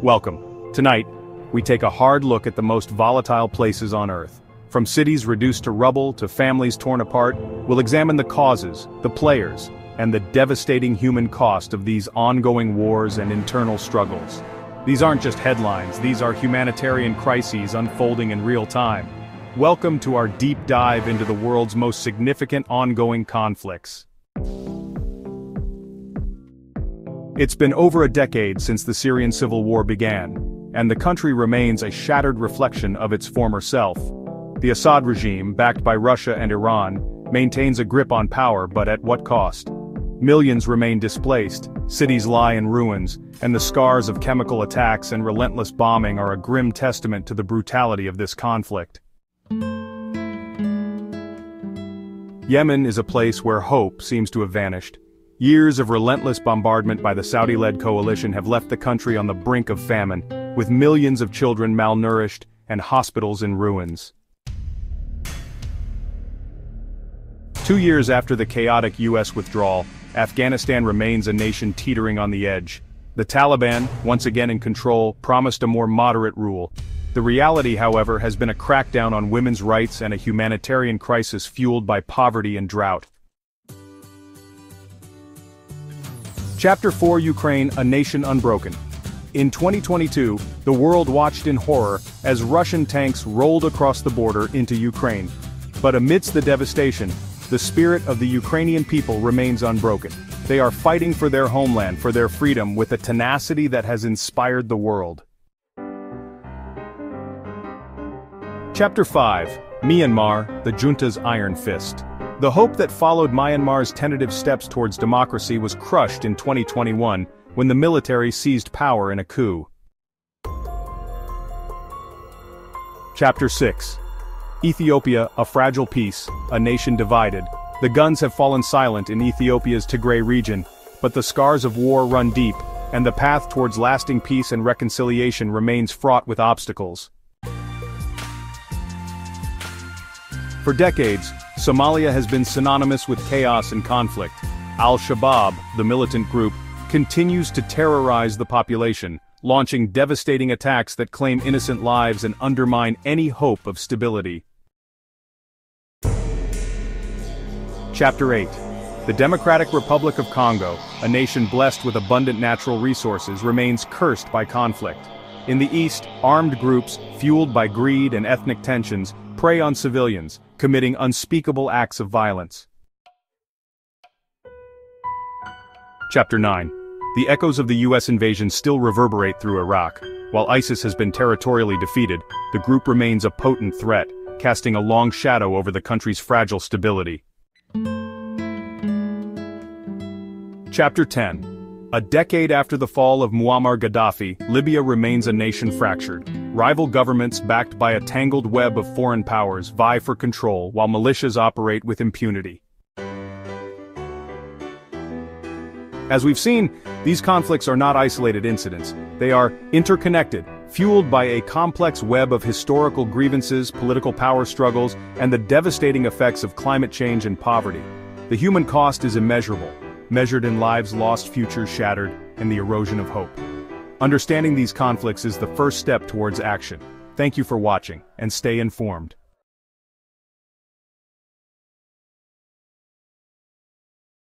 Welcome. Tonight, we take a hard look at the most volatile places on Earth. From cities reduced to rubble to families torn apart, we'll examine the causes, the players, and the devastating human cost of these ongoing wars and internal struggles. These aren't just headlines, these are humanitarian crises unfolding in real time. Welcome to our deep dive into the world's most significant ongoing conflicts. It's been over a decade since the Syrian civil war began, and the country remains a shattered reflection of its former self. The Assad regime, backed by Russia and Iran, maintains a grip on power, but at what cost? Millions remain displaced, cities lie in ruins, and the scars of chemical attacks and relentless bombing are a grim testament to the brutality of this conflict. Yemen is a place where hope seems to have vanished. Years of relentless bombardment by the Saudi-led coalition have left the country on the brink of famine, with millions of children malnourished and hospitals in ruins. 2 years after the chaotic U.S. withdrawal, Afghanistan remains a nation teetering on the edge. The Taliban, once again in control, promised a more moderate rule. The reality, however, has been a crackdown on women's rights and a humanitarian crisis fueled by poverty and drought. Chapter 4: Ukraine, a nation unbroken. In 2022, the world watched in horror as Russian tanks rolled across the border into Ukraine. But amidst the devastation, the spirit of the Ukrainian people remains unbroken. They are fighting for their homeland, for their freedom, with a tenacity that has inspired the world. Chapter 5: Myanmar, the junta's iron fist. The hope that followed Myanmar's tentative steps towards democracy was crushed in 2021, when the military seized power in a coup. Chapter 6: Ethiopia, a fragile peace, a nation divided. The guns have fallen silent in Ethiopia's Tigray region, but the scars of war run deep, and the path towards lasting peace and reconciliation remains fraught with obstacles. For decades, Somalia has been synonymous with chaos and conflict. Al-Shabaab, the militant group, continues to terrorize the population, launching devastating attacks that claim innocent lives and undermine any hope of stability. Chapter 8: The Democratic Republic of Congo, a nation blessed with abundant natural resources, remains cursed by conflict. In the east, armed groups, fueled by greed and ethnic tensions, prey on civilians, committing unspeakable acts of violence. Chapter 9: The echoes of the U.S. invasion still reverberate through Iraq. While ISIS has been territorially defeated, the group remains a potent threat, casting a long shadow over the country's fragile stability. Chapter 10: A decade after the fall of Muammar Gaddafi, Libya remains a nation fractured. Rival governments backed by a tangled web of foreign powers vie for control while militias operate with impunity. As we've seen, these conflicts are not isolated incidents. They are interconnected, fueled by a complex web of historical grievances, political power struggles, and the devastating effects of climate change and poverty. The human cost is immeasurable, measured in lives lost, futures shattered, and the erosion of hope. Understanding these conflicts is the first step towards action. Thank you for watching, and stay informed.